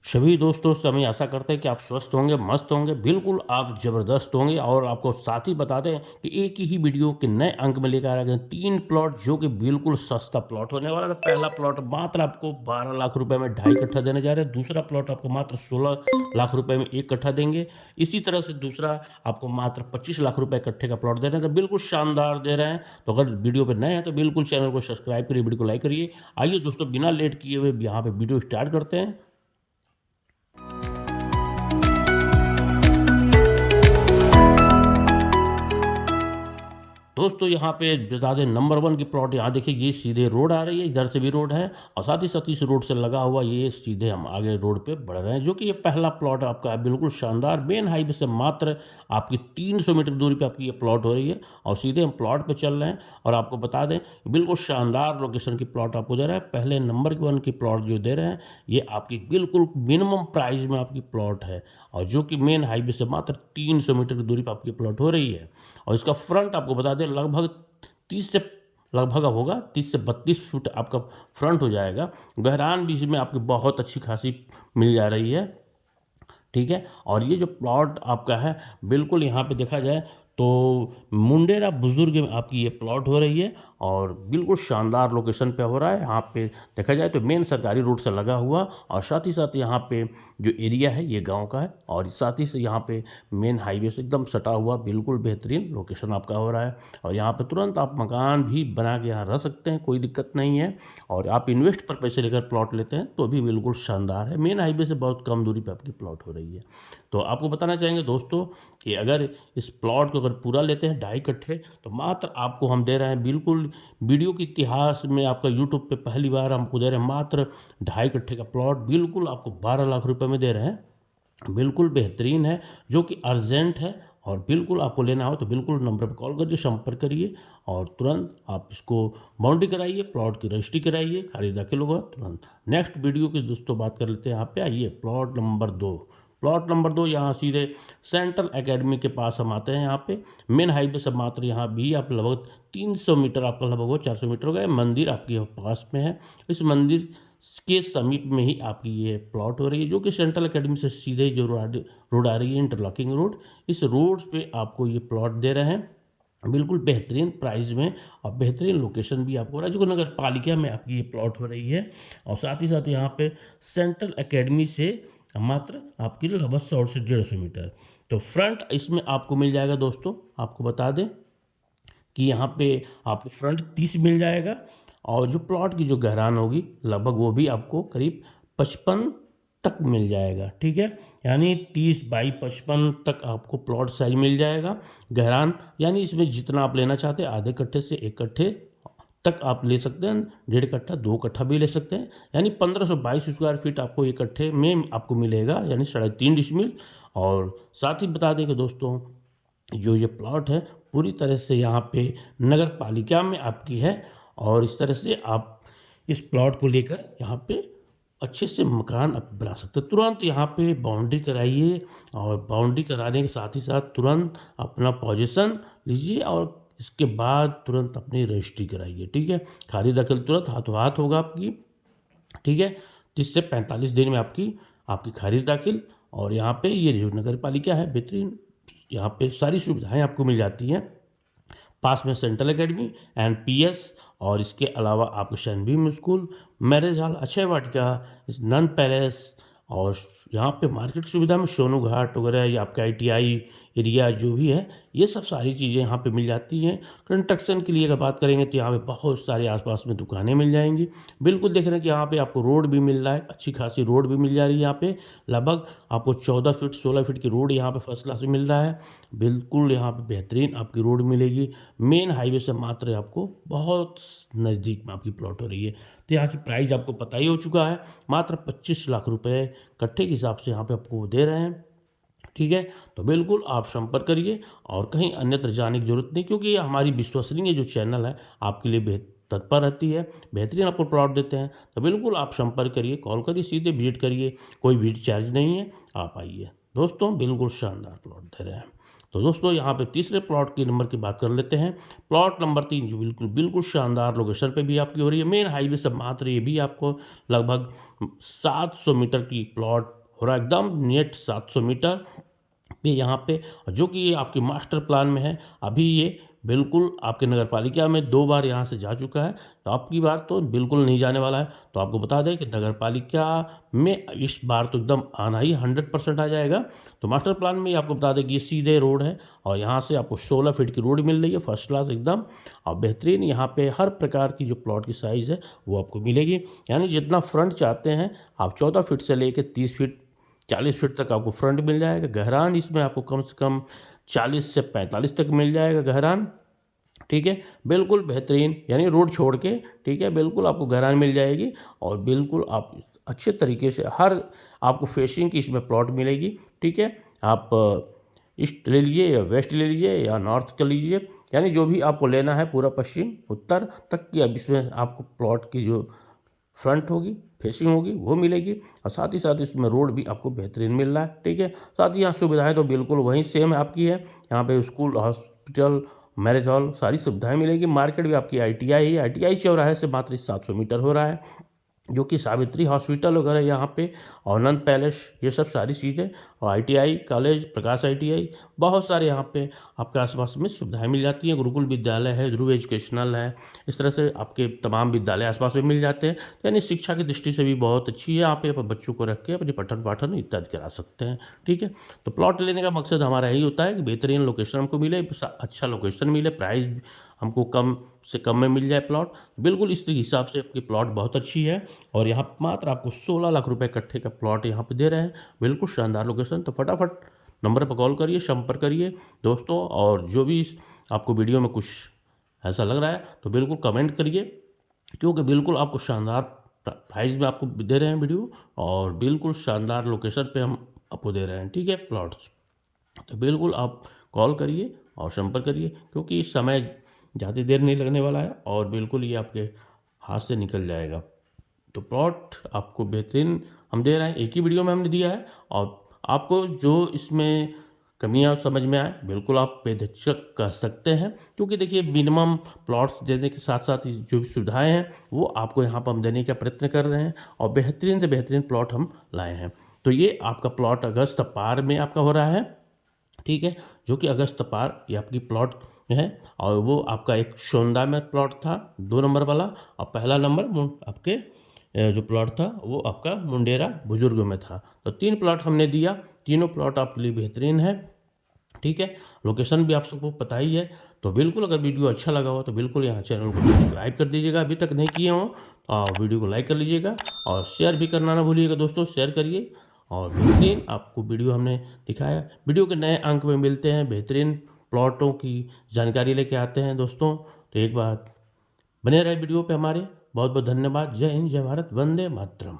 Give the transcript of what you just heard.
सभी दोस्तों से हमें आशा करते हैं कि आप स्वस्थ होंगे, मस्त होंगे, बिल्कुल आप ज़बरदस्त होंगे और आपको साथ ही बता दें कि एक ही वीडियो के नए अंक में लेकर आ गए 3 प्लॉट जो कि बिल्कुल सस्ता प्लॉट होने वाला है। तो पहला प्लॉट मात्र आपको 12 लाख रुपए में 2.5 कट्ठा देने जा रहे हैं, दूसरा प्लॉट आपको मात्र 16 लाख रुपए में 1 कट्ठा देंगे। इसी तरह से दूसरा आपको मात्र 25 लाख रुपए कट्ठे का प्लॉट दे रहे हैं, तो बिल्कुल शानदार दे रहे हैं। तो अगर वीडियो पे नए हैं तो बिल्कुल चैनल को सब्सक्राइब करिए, वीडियो को लाइक करिए। आइए दोस्तों बिना लेट किए हुए यहाँ पे वीडियो स्टार्ट करते हैं। दोस्तों यहाँ पे बता दें नंबर 1 की प्लॉट यहाँ देखिए, ये सीधे रोड आ रही है, इधर से भी रोड है और साथ ही इस रोड से लगा हुआ ये सीधे हम आगे रोड पे बढ़ रहे हैं, जो कि ये पहला प्लॉट आपका है बिल्कुल शानदार। मेन हाईवे से मात्र आपकी 300 मीटर दूरी पे आपकी ये प्लॉट हो रही है और सीधे हम प्लॉट पे चल रहे हैं। और आपको बता दें बिल्कुल शानदार लोकेशन की प्लॉट आपको दे रहा है। पहले नंबर 1 की प्लॉट जो दे रहे हैं ये आपकी बिल्कुल मिनिमम प्राइस में आपकी प्लॉट है और जो कि मेन हाईवे से मात्र 300 मीटर की दूरी पर आपकी प्लॉट हो रही है। और इसका फ्रंट आपको बता दें लगभग 30 से लगभग होगा 30 से 32 फुट आपका फ्रंट हो जाएगा। गहरान भी इसमें आपकी बहुत अच्छी खासी मिल जा रही है, ठीक है। और ये जो प्लॉट आपका है बिल्कुल यहाँ पे देखा जाए तो मुंडेरा बुजुर्ग में आपकी ये प्लॉट हो रही है और बिल्कुल शानदार लोकेशन पे हो रहा है। यहाँ पे देखा जाए तो मेन सरकारी रोड से लगा हुआ और साथ ही साथ यहाँ पे जो एरिया है ये गांव का है और साथ ही से यहाँ पे मेन हाईवे से एकदम सटा हुआ बिल्कुल बेहतरीन लोकेशन आपका हो रहा है। और यहाँ पे तुरंत आप मकान भी बना के यहाँ रह सकते हैं, कोई दिक्कत नहीं है। और आप इन्वेस्ट पर पैसे लेकर प्लॉट लेते हैं तो भी बिल्कुल शानदार है। मेन हाईवे से बहुत कम दूरी पर आपकी प्लॉट हो रही है। तो आपको बताना चाहेंगे दोस्तों कि अगर इस प्लॉट को अगर पूरा लेते हैं 2.5 कट्ठे तो मात्र आपको हम दे रहे हैं बिल्कुल वीडियो के इतिहास में आपका यूट्यूब पे पहली बार हमको दे रहे हैं मात्र 2.5 कट्ठे का प्लॉट बिल्कुल आपको 12 लाख रुपए में दे रहे हैं। बिल्कुल बेहतरीन है, जो कि अर्जेंट है और बिल्कुल आपको लेना हो तो बिल्कुल नंबर पर कॉल करिए, संपर्क करिए और तुरंत आप इसको बाउंड्री कराइए, प्लॉट की रजिस्ट्री कराइए, खारिज दाखिल होगा तुरंत। नेक्स्ट वीडियो की दोस्तों बात कर लेते हैं। यहाँ पे आइए प्लॉट नंबर 2। प्लॉट नंबर 2 यहाँ सीधे सेंट्रल एकेडमी के पास हम आते हैं। यहाँ पे मेन हाईवे से मात्र यहाँ भी आप लगभग 300 मीटर आपका लगभग 400 मीटर हो गया। मंदिर आपके पास में है, इस मंदिर के समीप में ही आपकी ये प्लॉट हो रही है, जो कि सेंट्रल एकेडमी से सीधे जो रोड आ रही है इंटरलॉकिंग रोड, इस रोड पे आपको ये प्लॉट दे रहे हैं बिल्कुल बेहतरीन प्राइस में और बेहतरीन लोकेशन भी आपको हो रहा है, जो कि नगर पालिका में आपकी ये प्लॉट हो रही है। और साथ ही साथ यहाँ पे सेंट्रल एकेडमी से मात्र आपके लिए लगभग 100 से 150 मीटर। तो फ्रंट इसमें आपको मिल जाएगा दोस्तों, आपको बता दें कि यहाँ पे आपको फ्रंट 30 मिल जाएगा और जो प्लॉट की जो गहरान होगी लगभग वो भी आपको करीब 55 तक मिल जाएगा, ठीक है। यानी 30 बाई 55 तक आपको प्लॉट साइज मिल जाएगा। गहरान यानी इसमें जितना आप लेना चाहते हैं आधे कट्ठे से 1 कट्ठे तक आप ले सकते हैं, 1.5 कट्ठा 2 कट्ठा भी ले सकते हैं। यानी 1522 स्क्वायर फीट आपको 1 कट्ठे में आपको मिलेगा, यानी 3.5 डिसमिल। और साथ ही बता दें कि दोस्तों जो ये प्लॉट है पूरी तरह से यहाँ पे नगर पालिका में आपकी है और इस तरह से आप इस प्लॉट को लेकर यहाँ पे अच्छे से मकान आप बना सकते हैं। तुरंत यहाँ पे बाउंड्री कराइए और बाउंड्री कराने के साथ ही साथ तुरंत अपना पोजीशन लीजिए और इसके बाद तुरंत अपनी रजिस्ट्री कराइए, ठीक है। खारिज दाखिल तुरंत हाथों हाथ होगा आपकी, ठीक है। 30 से 45 दिन में आपकी आपकी खारिज दाखिल। और यहाँ पे ये जो नगर पालिका है बेहतरीन, यहाँ पे सारी सुविधाएं आपको मिल जाती हैं। पास में सेंट्रल एकेडमी, एनपीएस और इसके अलावा आपको सैनबीम स्कूल, मैरिज हॉल, अक्षय वाटिका, इस नन पैलेस और यहाँ पे मार्केट सुविधा में सोनू घाट वगैरह या आपका आईटीआई एरिया जो भी है ये सब सारी चीज़ें यहाँ पे मिल जाती हैं। कंस्ट्रक्शन के लिए अगर बात करेंगे तो यहाँ पे बहुत सारे आसपास में दुकानें मिल जाएंगी। बिल्कुल देख रहे हैं कि यहाँ पे आपको रोड भी मिल रहा है, अच्छी खासी रोड भी मिल जा रही है। यहाँ पे लगभग आपको 14 फीट 16 फीट की रोड यहाँ पे फर्स्ट क्लास में मिल रहा है। बिल्कुल यहाँ पे बेहतरीन आपकी रोड मिलेगी। मेन हाईवे से मात्र आपको बहुत नज़दीक में आपकी प्लॉट हो रही है। तो यहाँ की प्राइस आपको पता ही हो चुका है, मात्र 25 लाख रुपए कट्ठे के हिसाब से यहाँ पे आपको दे रहे हैं, ठीक है। तो बिल्कुल आप संपर्क करिए और कहीं अन्यत्र जाने की जरूरत नहीं, क्योंकि ये हमारी विश्वसनीय जो चैनल है आपके लिए तत्पर रहती है, बेहतरीन आपको प्लॉट देते हैं। तो बिल्कुल आप संपर्क करिए, कॉल करिए, सीधे विजिट करिए, कोई विजिट चार्ज नहीं है, आप आइए दोस्तों, बिल्कुल शानदार प्लॉट दे रहे हैं। तो दोस्तों यहाँ पे तीसरे प्लॉट की नंबर की बात कर लेते हैं। प्लॉट नंबर 3 जो बिल्कुल शानदार लोकेशन पे भी आपकी हो रही है, मेन हाईवे से मात्र ये भी आपको लगभग 700 मीटर की प्लॉट हो रहा है, एकदम नेट 700 मीटर पे यहाँ पे, जो कि ये आपके मास्टर प्लान में है। अभी ये बिल्कुल आपके नगर पालिका में 2 बार यहाँ से जा चुका है, तो आपकी बार तो बिल्कुल नहीं जाने वाला है। तो आपको बता दें कि नगर पालिका में इस बार तो एकदम आना ही 100% आ जाएगा। तो मास्टर प्लान में आपको बता दें कि ये सीधे रोड है और यहाँ से आपको 16 फीट की रोड मिल रही है, फर्स्ट क्लास एकदम, और बेहतरीन यहाँ पे हर प्रकार की जो प्लॉट की साइज़ है वो आपको मिलेगी। यानी जितना फ्रंट चाहते हैं आप 14 फीट से लेकर 30 फीट 40 फीट तक आपको फ्रंट मिल जाएगा। गहरान इसमें आपको कम से कम 40 से 45 तक मिल जाएगा गहरान, ठीक है, बिल्कुल बेहतरीन, यानी रोड छोड़ के, ठीक है, बिल्कुल आपको गहरान मिल जाएगी। और बिल्कुल आप अच्छे तरीके से हर आपको फेसिंग की इसमें प्लॉट मिलेगी, ठीक है। आप ईस्ट ले लीजिए या वेस्ट ले लीजिए या नॉर्थ का लीजिए, यानी जो भी आपको लेना है पूरा पश्चिम उत्तर तक की अब इसमें आपको प्लॉट की जो फ्रंट होगी फेसिंग होगी वो मिलेगी। और साथ ही साथ इसमें रोड भी आपको बेहतरीन मिल रहा है, ठीक है। साथ ही यहाँ सुविधाएं तो बिल्कुल वहीं सेम आपकी है, यहाँ पे स्कूल हॉस्पिटल मैरिज हॉल सारी सुविधाएं मिलेगी। मार्केट भी आपकी ITI ही, ITI चौराहे से मात्र 700 मीटर हो रहा है, जो कि सावित्री हॉस्पिटल वगैरह यहाँ पे, और आनंद पैलेस, ये सब सारी चीज़ें, और ITI कॉलेज, प्रकाश ITI, बहुत सारे यहाँ पे आपके आसपास में सुविधाएं मिल जाती हैं। गुरुकुल विद्यालय है, ध्रुव एजुकेशनल है, इस तरह से आपके तमाम विद्यालय आसपास में मिल जाते हैं। तो यानी शिक्षा की दृष्टि से भी बहुत अच्छी है, यहाँ पे आप बच्चों को रख के अपनी पठन पाठन इत्यादि करा सकते हैं, ठीक है। तो प्लॉट लेने का मकसद हमारा यही होता है कि बेहतरीन लोकेशन हमको मिले, अच्छा लोकेशन मिले, प्राइस हमको कम से कम में मिल जाए प्लॉट। बिल्कुल इस हिसाब से आपकी प्लॉट बहुत अच्छी है, और यहाँ मात्र आपको 16 लाख रुपए इकट्ठे का प्लॉट यहाँ पे दे रहे हैं, बिल्कुल शानदार लोकेशन। तो फटाफट नंबर पर कॉल करिए, संपर्क करिए दोस्तों, और जो भी आपको वीडियो में कुछ ऐसा लग रहा है तो बिल्कुल कमेंट करिए, क्योंकि बिल्कुल आपको शानदार प्राइस में आपको दे रहे हैं वीडियो, और बिल्कुल शानदार लोकेशन पे हम आपको दे रहे हैं, ठीक है, प्लॉट्स। तो बिल्कुल आप कॉल करिए और संपर्क करिए, क्योंकि इस समय ज़्यादा देर नहीं लगने वाला है और बिल्कुल ये आपके हाथ से निकल जाएगा। तो प्लॉट आपको बेहतरीन हम दे रहे हैं, एक ही वीडियो में हमने दिया है, और आपको जो इसमें कमियां समझ में आए बिल्कुल आप बेझिझक कह सकते हैं, क्योंकि देखिए मिनिमम प्लॉट्स देने के साथ साथ जो भी सुविधाएं हैं वो आपको यहाँ पर हम देने का प्रयत्न कर रहे हैं, और बेहतरीन से बेहतरीन प्लॉट हम लाए हैं। तो ये आपका प्लॉट अगस्त पार में आपका हो रहा है, ठीक है, जो कि अगस्त पार ये आपकी प्लॉट है, और वो आपका एक शोंदा में प्लॉट था 2 नंबर वाला, और पहला नंबर आपके जो प्लॉट था वो आपका मुंडेरा बुजुर्ग में था। तो 3 प्लॉट हमने दिया, तीनों प्लॉट आपके लिए बेहतरीन है, ठीक है। लोकेशन भी आप सबको पता ही है। तो बिल्कुल अगर वीडियो अच्छा लगा हो तो बिल्कुल यहाँ चैनल को सब्सक्राइब कर दीजिएगा, अभी तक नहीं किए हो तो वीडियो को लाइक कर लीजिएगा, और शेयर भी करना ना भूलिएगा दोस्तों, शेयर करिए। और बेहतरीन आपको वीडियो हमने दिखाया, वीडियो के नए अंक में मिलते हैं, बेहतरीन प्लॉटों की जानकारी लेके आते हैं दोस्तों। तो एक बात बने रहे वीडियो पे हमारे, बहुत बहुत धन्यवाद। जय हिंद, जय भारत, वंदे मातरम।